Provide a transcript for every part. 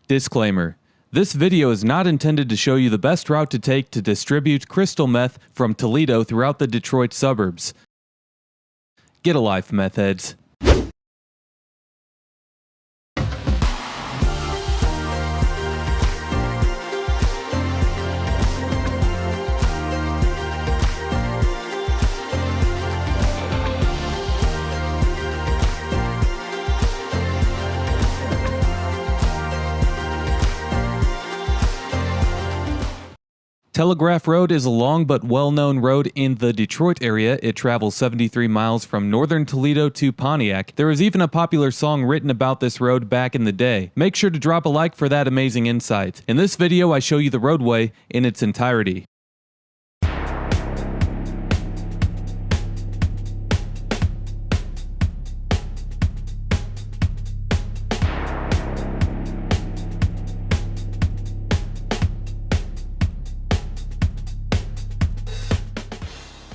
Disclaimer. This video is not intended to show you the best route to take to distribute crystal meth from Toledo throughout the Detroit suburbs. Get a life, meth heads. Telegraph Road is a long but well-known road in the Detroit area. It travels 73 miles from northern Toledo to Pontiac. There was even a popular song written about this road back in the day. Make sure to drop a like for that amazing insight. In this video, I show you the roadway in its entirety.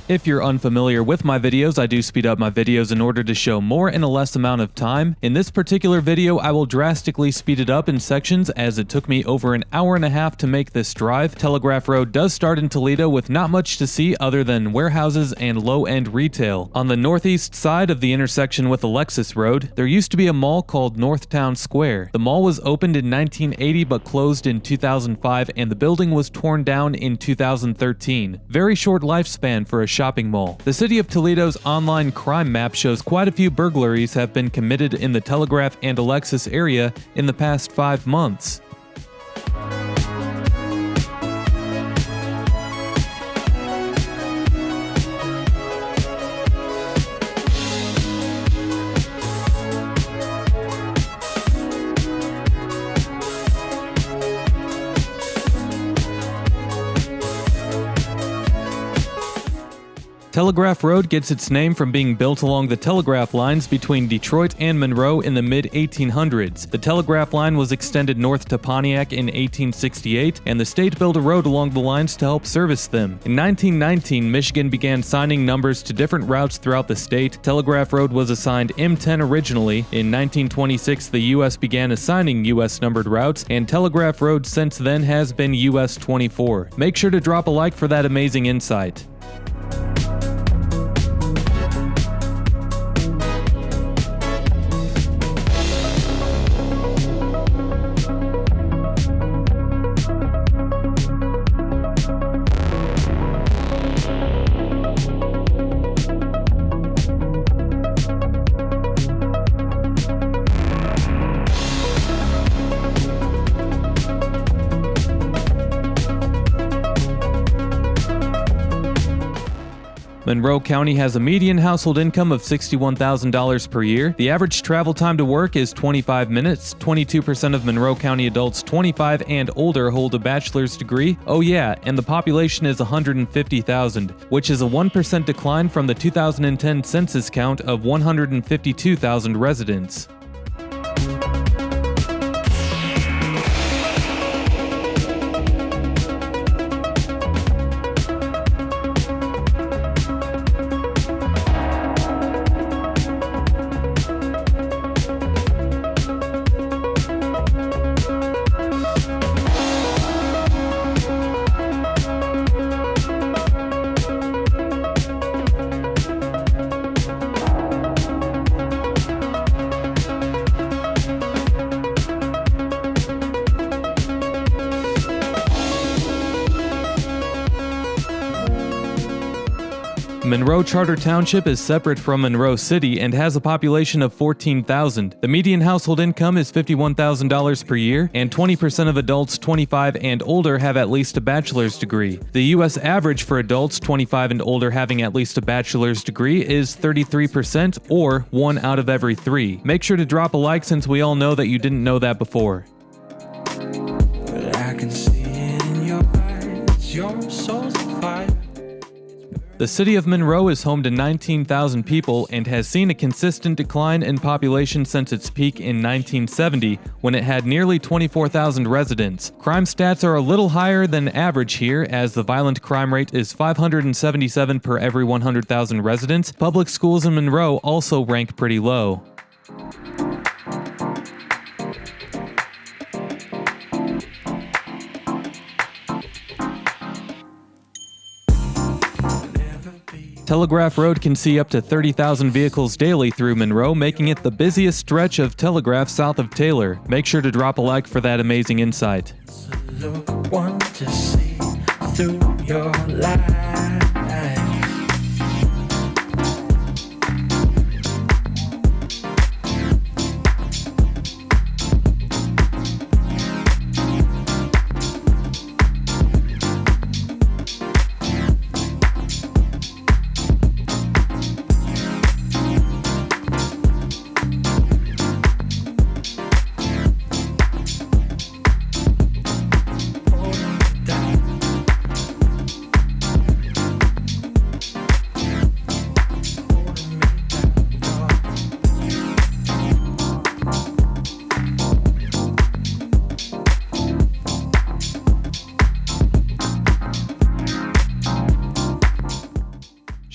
If you're unfamiliar with my videos, I do speed up my videos in order to show more in a less amount of time. In this particular video, I will drastically speed it up in sections as it took me over an hour and a half to make this drive. Telegraph Road does start in Toledo with not much to see other than warehouses and low-end retail. On the northeast side of the intersection with Alexis Road, there used to be a mall called Northtown Square. The mall was opened in 1980 but closed in 2005 and the building was torn down in 2013. Very short lifespan for a shopping mall. The city of Toledo's online crime map shows quite a few burglaries have been committed in the Telegraph and Alexis area in the past 5 months. Telegraph Road gets its name from being built along the telegraph lines between Detroit and Monroe in the mid-1800s. The telegraph line was extended north to Pontiac in 1868, and the state built a road along the lines to help service them. In 1919, Michigan began signing numbers to different routes throughout the state. Telegraph Road was assigned M10 originally. In 1926, the U.S. began assigning U.S. numbered routes, and Telegraph Road since then has been U.S. 24. Make sure to drop a like for that amazing insight. Monroe County has a median household income of $61,000 per year. The average travel time to work is 25 minutes. 22% of Monroe County adults 25 and older hold a bachelor's degree. Oh yeah, and the population is 150,000, which is a 1% decline from the 2010 census count of 152,000 residents. Monroe Charter Township is separate from Monroe City and has a population of 14,000. The median household income is $51,000 per year, and 20% of adults 25 and older have at least a bachelor's degree. The U.S. average for adults 25 and older having at least a bachelor's degree is 33%, or 1 out of every 3. Make sure to drop a like since we all know that you didn't know that before. But I can see it in your eyes, your soul's on fire. The city of Monroe is home to 19,000 people and has seen a consistent decline in population since its peak in 1970, when it had nearly 24,000 residents. Crime stats are a little higher than average here, as the violent crime rate is 577 per every 100,000 residents. Public schools in Monroe also rank pretty low. Telegraph Road can see up to 30,000 vehicles daily through Monroe, making it the busiest stretch of Telegraph south of Taylor. Make sure to drop a like for that amazing insight. Look, want to see through your life.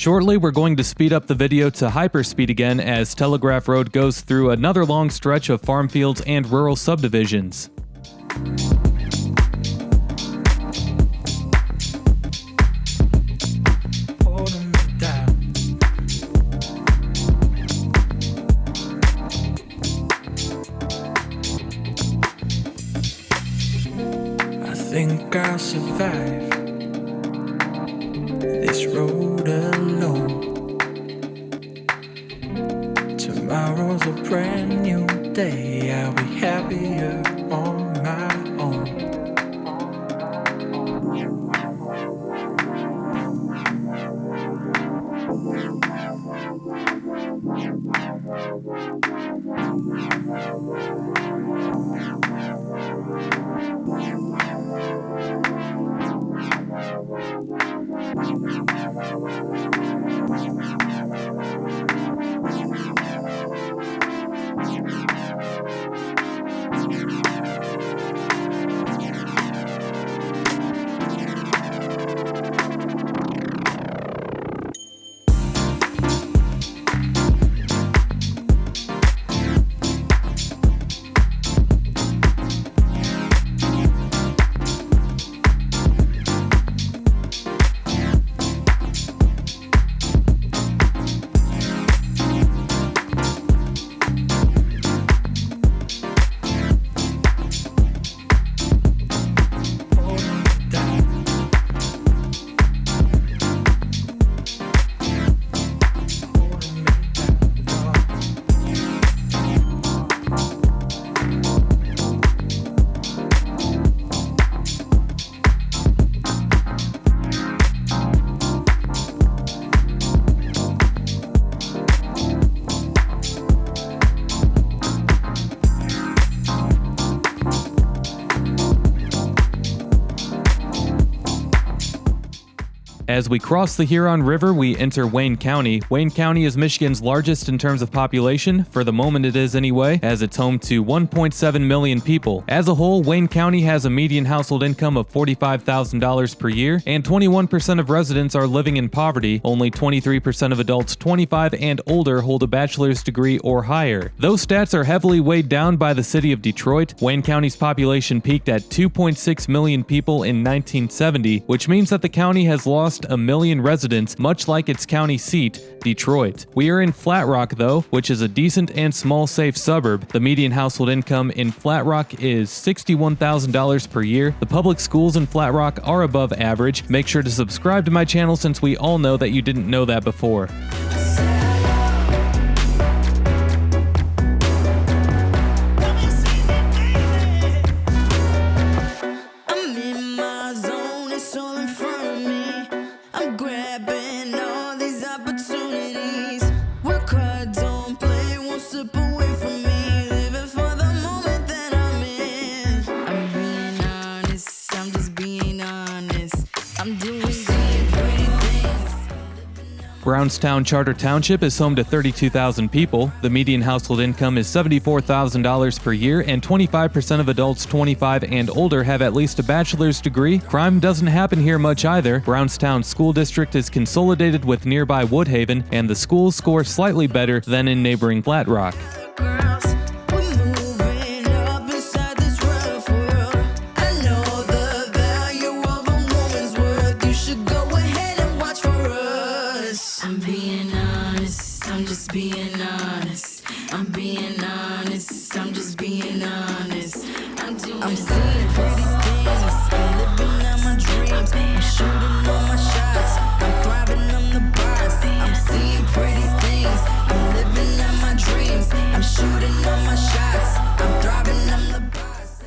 Shortly, we're going to speed up the video to hyperspeed again as Telegraph Road goes through another long stretch of farm fields and rural subdivisions. I think I'll survive this road alone. Tomorrow's a brand new day. I'll be happier on my own. As we cross the Huron River, we enter Wayne County. Wayne County is Michigan's largest in terms of population, for the moment it is anyway, as it's home to 1.7 million people. As a whole, Wayne County has a median household income of $45,000 per year, and 21% of residents are living in poverty. Only 23% of adults 25 and older hold a bachelor's degree or higher. Those stats are heavily weighed down by the city of Detroit. Wayne County's population peaked at 2.6 million people in 1970, which means that the county has lost a million residents, much like its county seat, Detroit. We are in Flat Rock, though, which is a decent and small safe suburb. The median household income in Flat Rock is $61,000 per year. The public schools in Flat Rock are above average. Make sure to subscribe to my channel since we all know that you didn't know that before. Brownstown Charter Township is home to 32,000 people. The median household income is $74,000 per year, and 25% of adults 25 and older have at least a bachelor's degree. Crime doesn't happen here much either. Brownstown School District is consolidated with nearby Woodhaven, and the schools score slightly better than in neighboring Flat Rock. I'm seeing pretty things, I'm living out my dreams, I'm shooting all my shots, I'm thriving on the bars. I'm seeing pretty things, I'm living out my dreams, I'm shooting all my shots, I'm thriving on the bars.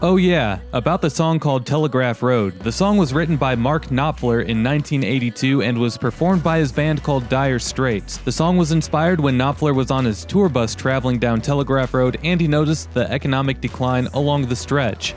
Oh yeah, about the song called Telegraph Road. The song was written by Mark Knopfler in 1982 and was performed by his band called Dire Straits. The song was inspired when Knopfler was on his tour bus traveling down Telegraph Road and he noticed the economic decline along the stretch.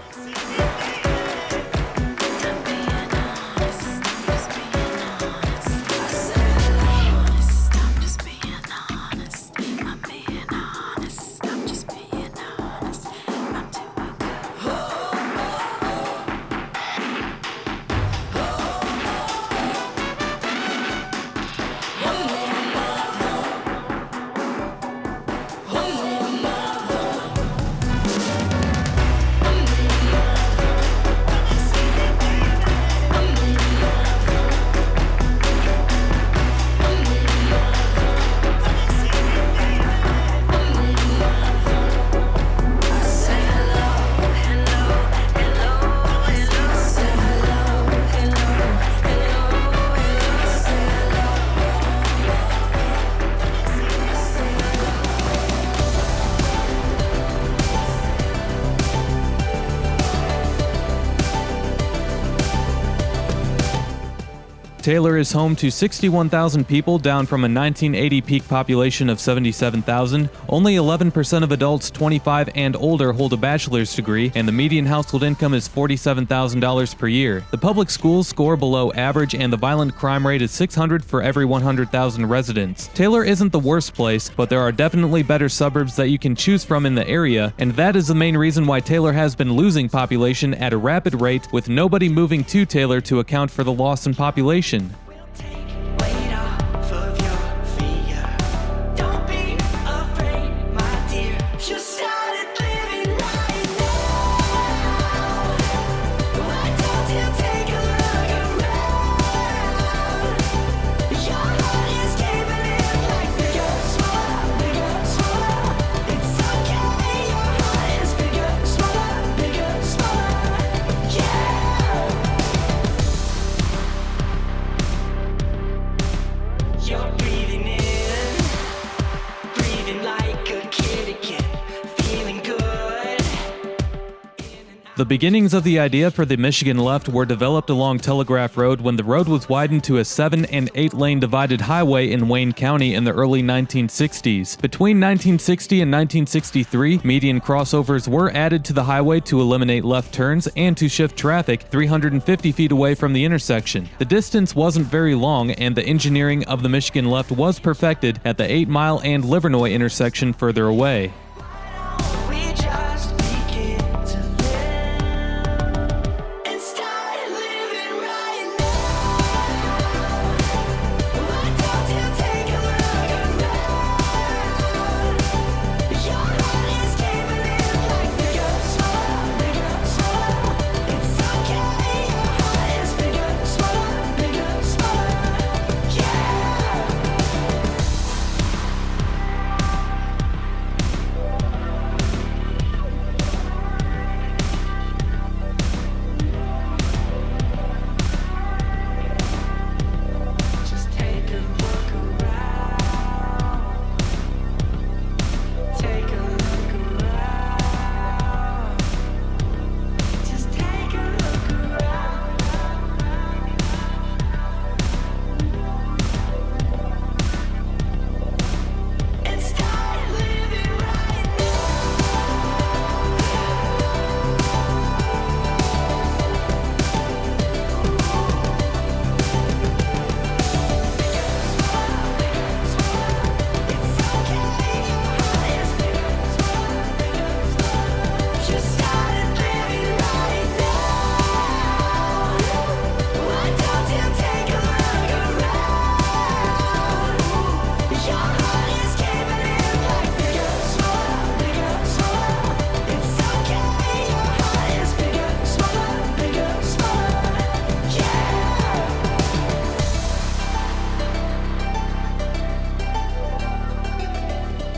Taylor is home to 61,000 people, down from a 1980 peak population of 77,000. Only 11% of adults 25 and older hold a bachelor's degree, and the median household income is $47,000 per year. The public schools score below average, and the violent crime rate is 600 for every 100,000 residents. Taylor isn't the worst place, but there are definitely better suburbs that you can choose from in the area, and that is the main reason why Taylor has been losing population at a rapid rate, with nobody moving to Taylor to account for the loss in population. The beginnings of the idea for the Michigan Left were developed along Telegraph Road when the road was widened to a 7- and 8-lane divided highway in Wayne County in the early 1960s. Between 1960 and 1963, median crossovers were added to the highway to eliminate left turns and to shift traffic 350 feet away from the intersection. The distance wasn't very long, and the engineering of the Michigan Left was perfected at the 8 Mile and Livernois intersection further away.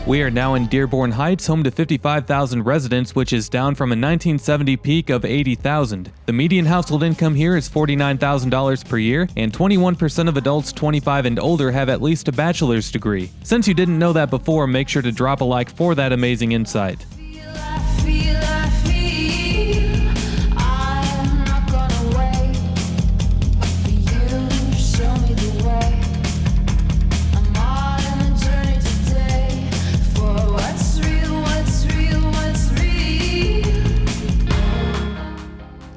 We are now in Dearborn Heights, home to 55,000 residents, which is down from a 1970 peak of 80,000. The median household income here is $49,000 per year, and 21% of adults 25 and older have at least a bachelor's degree. Since you didn't know that before, make sure to drop a like for that amazing insight.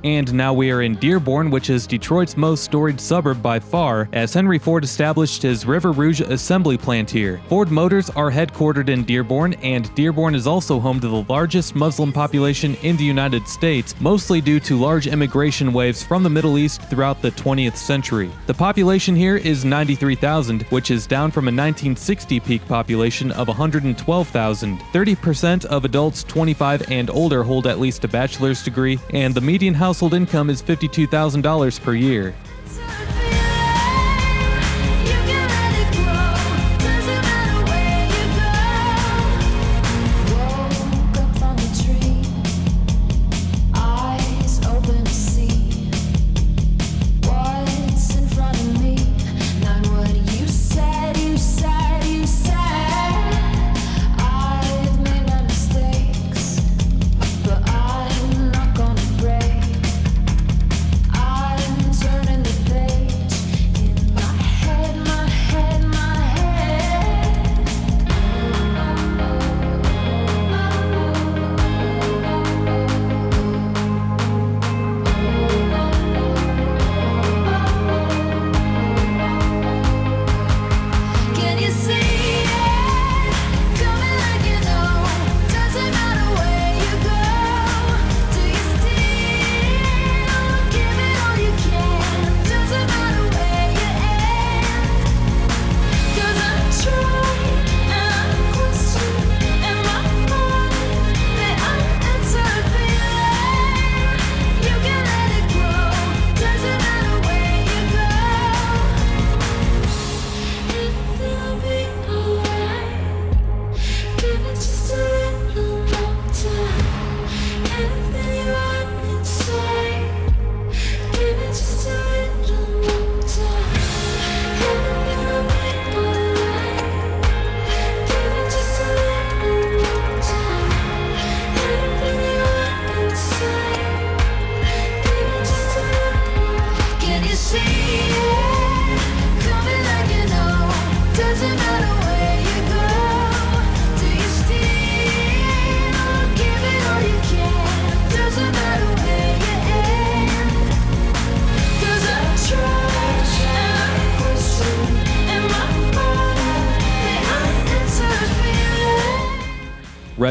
And now we are in Dearborn, which is Detroit's most storied suburb by far, as Henry Ford established his River Rouge assembly plant here. Ford Motors are headquartered in Dearborn, and Dearborn is also home to the largest Muslim population in the United States, mostly due to large immigration waves from the Middle East throughout the 20th century. The population here is 93,000, which is down from a 1960 peak population of 112,000. 30% of adults 25 and older hold at least a bachelor's degree, and the median household income is $52,000 per year.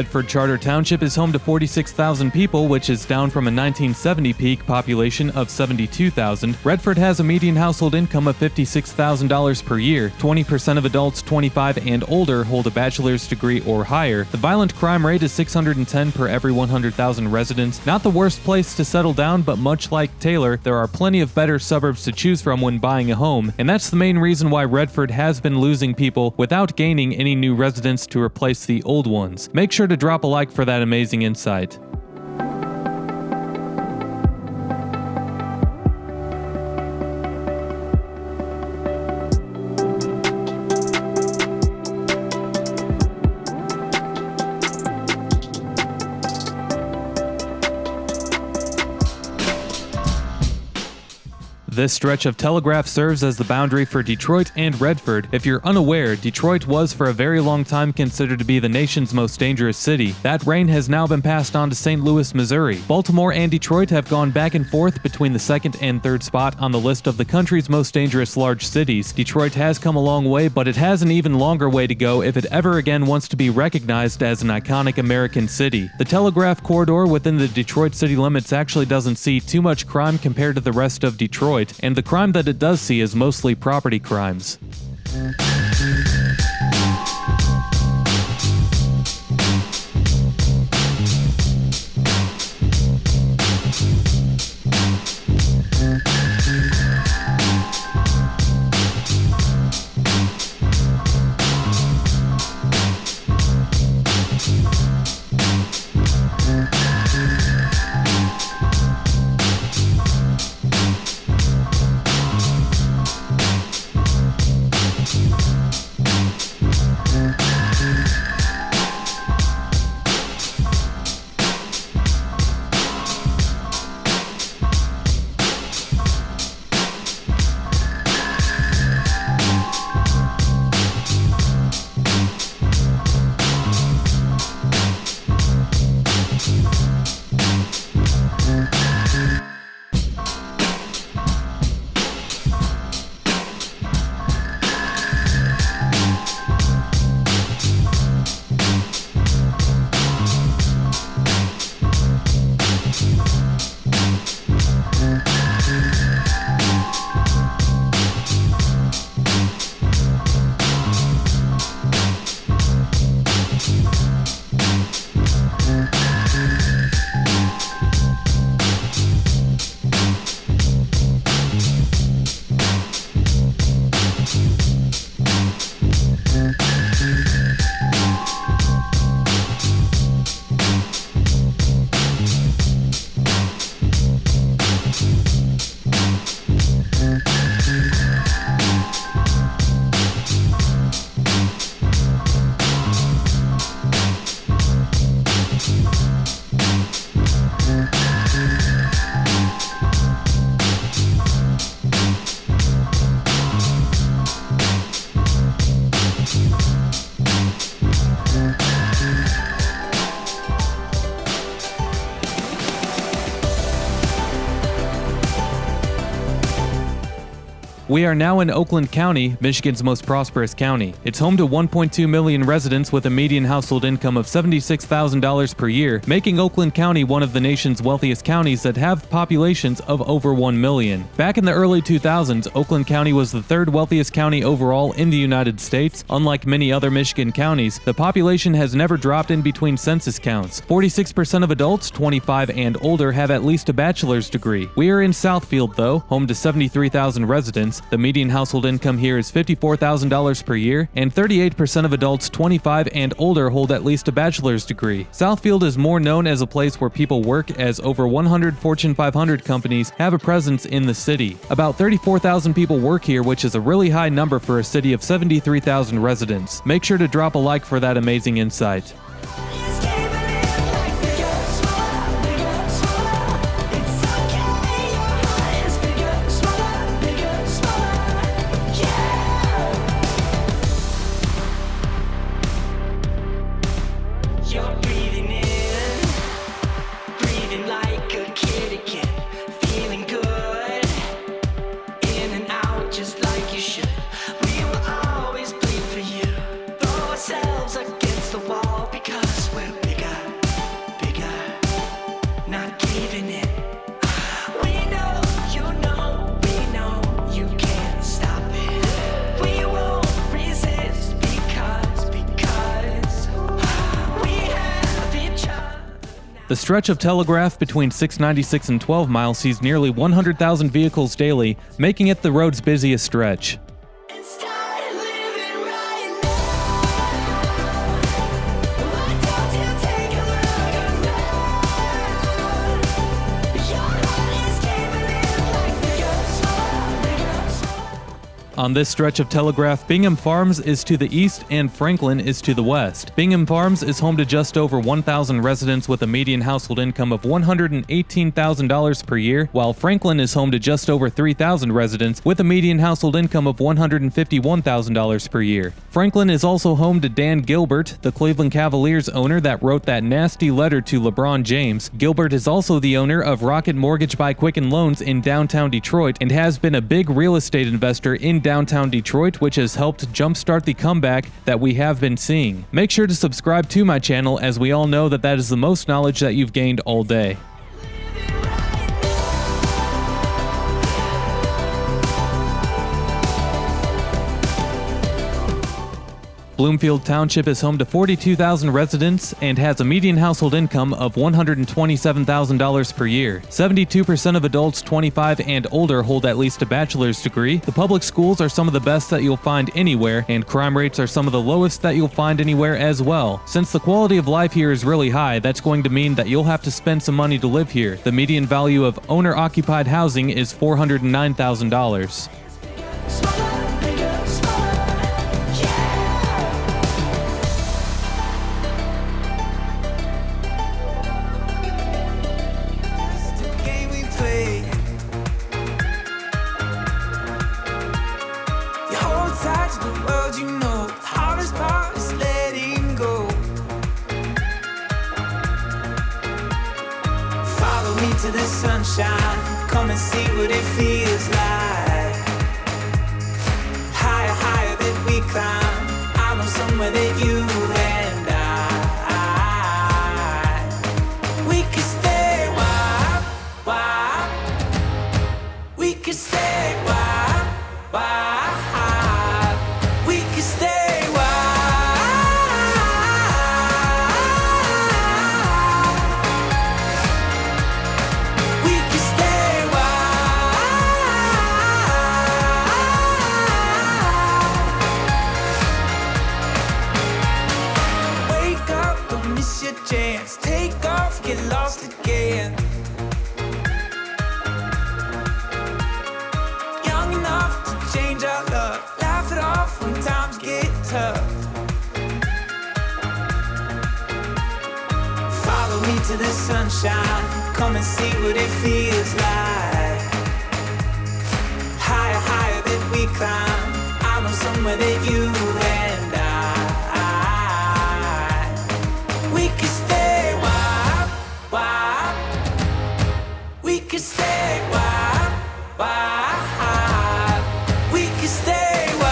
Redford Charter Township is home to 46,000 people, which is down from a 1970 peak population of 72,000. Redford has a median household income of $56,000 per year. 20% of adults 25 and older hold a bachelor's degree or higher. The violent crime rate is 610 per every 100,000 residents. Not the worst place to settle down, but much like Taylor, there are plenty of better suburbs to choose from when buying a home, and that's the main reason why Redford has been losing people without gaining any new residents to replace the old ones. Make sure to drop a like for that amazing insight. This stretch of Telegraph serves as the boundary for Detroit and Redford. If you're unaware, Detroit was for a very long time considered to be the nation's most dangerous city. That reign has now been passed on to St. Louis, Missouri. Baltimore and Detroit have gone back and forth between the second and third spot on the list of the country's most dangerous large cities. Detroit has come a long way, but it has an even longer way to go if it ever again wants to be recognized as an iconic American city. The Telegraph corridor within the Detroit city limits actually doesn't see too much crime compared to the rest of Detroit, and the crime that it does see is mostly property crimes. We are now in Oakland County, Michigan's most prosperous county. It's home to 1.2 million residents with a median household income of $76,000 per year, making Oakland County one of the nation's wealthiest counties that have populations of over 1 million. Back in the early 2000s, Oakland County was the third wealthiest county overall in the United States. Unlike many other Michigan counties, the population has never dropped in between census counts. 46% of adults 25 and older have at least a bachelor's degree. We are in Southfield, though, home to 73,000 residents. The median household income here is $54,000 per year, and 38% of adults 25 and older hold at least a bachelor's degree. Southfield is more known as a place where people work, as over 100 Fortune 500 companies have a presence in the city. About 34,000 people work here, which is a really high number for a city of 73,000 residents. Make sure to drop a like for that amazing insight. The stretch of Telegraph between 696 and 12 Mile sees nearly 100,000 vehicles daily, making it the road's busiest stretch. On this stretch of Telegraph, Bingham Farms is to the east and Franklin is to the west. Bingham Farms is home to just over 1,000 residents with a median household income of $118,000 per year, while Franklin is home to just over 3,000 residents with a median household income of $151,000 per year. Franklin is also home to Dan Gilbert, the Cleveland Cavaliers owner that wrote that nasty letter to LeBron James. Gilbert is also the owner of Rocket Mortgage by Quicken Loans in downtown Detroit and has been a big real estate investor in downtown Detroit, which has helped jumpstart the comeback that we have been seeing. Make sure to subscribe to my channel, as we all know that that is the most knowledge that you've gained all day. Bloomfield Township is home to 42,000 residents and has a median household income of $127,000 per year. 72% of adults 25 and older hold at least a bachelor's degree. The public schools are some of the best that you'll find anywhere, and crime rates are some of the lowest that you'll find anywhere as well. Since the quality of life here is really high, that's going to mean that you'll have to spend some money to live here. The median value of owner-occupied housing is $409,000. To the sunshine, come and see what it feels like. Higher, higher that we climb. I know somewhere that you and I we could stay why we could stay why we could stay chance, take off, get lost again. Young enough to change our love, laugh it off when times get tough. Follow me to the sunshine, come and see what it feels like. Higher, higher that we climb. I know somewhere that you and I we could stay why we could stay why can stay a while.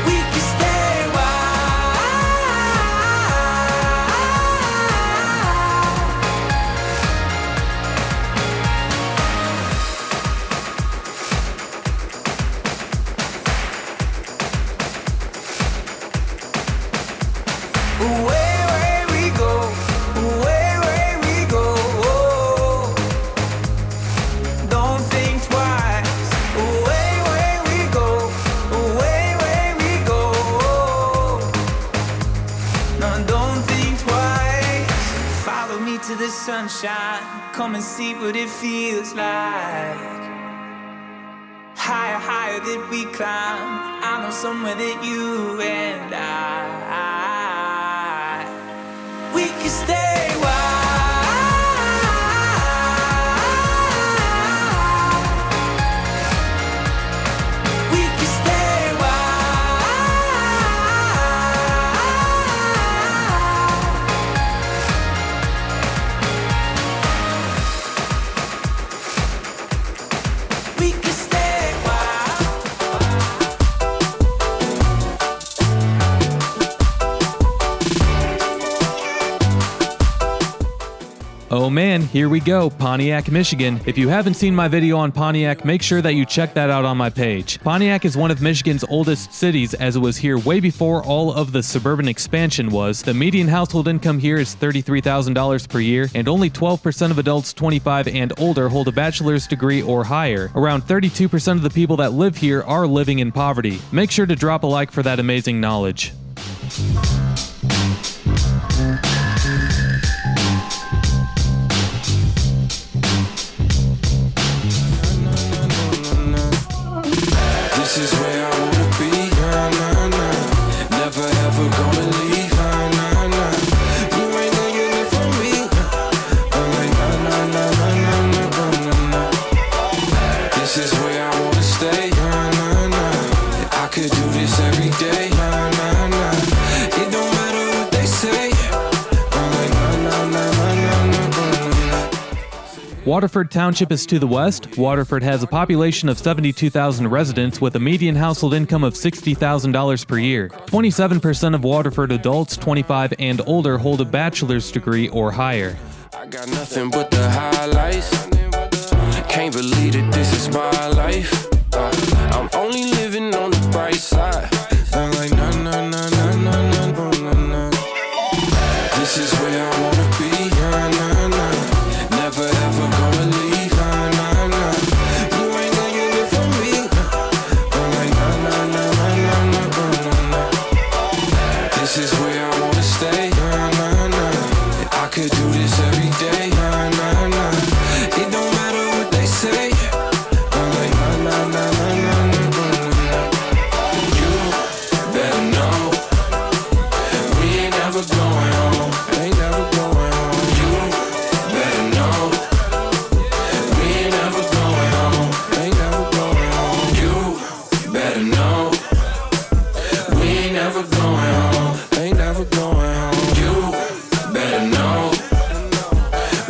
We can stay a away we go, away we go. Don't think twice. Away we go, away we go. No, don't think twice. Follow me to the sunshine. Come and see what it feels like. Higher, higher that we climb. I know somewhere that you and we can stay a while. We can stay a while. We can stay a while. Oh man, here we go, Pontiac, Michigan. If you haven't seen my video on Pontiac, make sure that you check that out on my page. Pontiac is one of Michigan's oldest cities, as it was here way before all of the suburban expansion was. The median household income here is $33,000 per year, and only 12% of adults 25 and older hold a bachelor's degree or higher. Around 32% of the people that live here are living in poverty. Make sure to drop a like for that amazing knowledge. This is where I wanna be, nah, nah, nah. Never ever gonna leave, nah, nah, nah. You ain't gonna get it from me. I'm like, nah, nah, nah, nah, nah, nah, nah, nah. This is where I wanna stay, nah, nah, nah. I could do this every day, nah, nah, nah. It don't matter what they say. I'm like, nah, nah, nah, nah, nah, nah, nah, nah. Waterford Township is to the west. Waterford has a population of 72,000 residents with a median household income of $60,000 per year. 27% of Waterford adults 25 and older hold a bachelor's degree or higher. I got nothing but the highlights. Can't believe that this is my life. I'm only living on the bright side. I'm like, nah, nah, nah, nah, nah, nah, nah, nah. This is where I wanna be, nah, nah, nah. Never ever gonna leave, nah, nah, nah. You ain't gonna get it from me. I'm like, nah, nah, nah, nah, nah, nah, nah, nah. This is where I wanna stay, nah, nah, nah. I could do this every day, nah, nah, nah. It don't matter what they say. I'm like, nah, nah, nah, nah, nah, nah, nah, nah. You better know we ain't never going home. Ain't never going home. You better know we ain't never going home. Ain't never going home. You better know we ain't never going home. Ain't never going home. You better know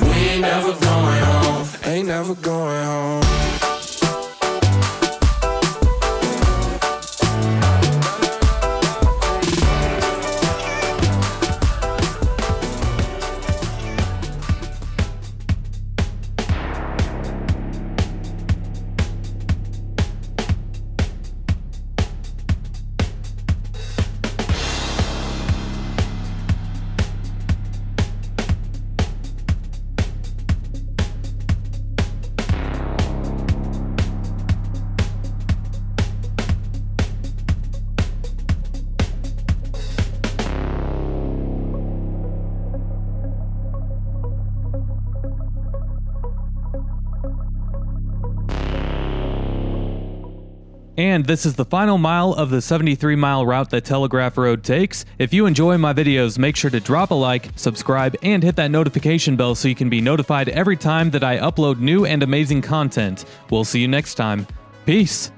we ain't never going home. Ain't never going home. And this is the final mile of the 73-mile route that Telegraph Road takes. If you enjoy my videos, make sure to drop a like, subscribe, and hit that notification bell so you can be notified every time that I upload new and amazing content. We'll see you next time. Peace!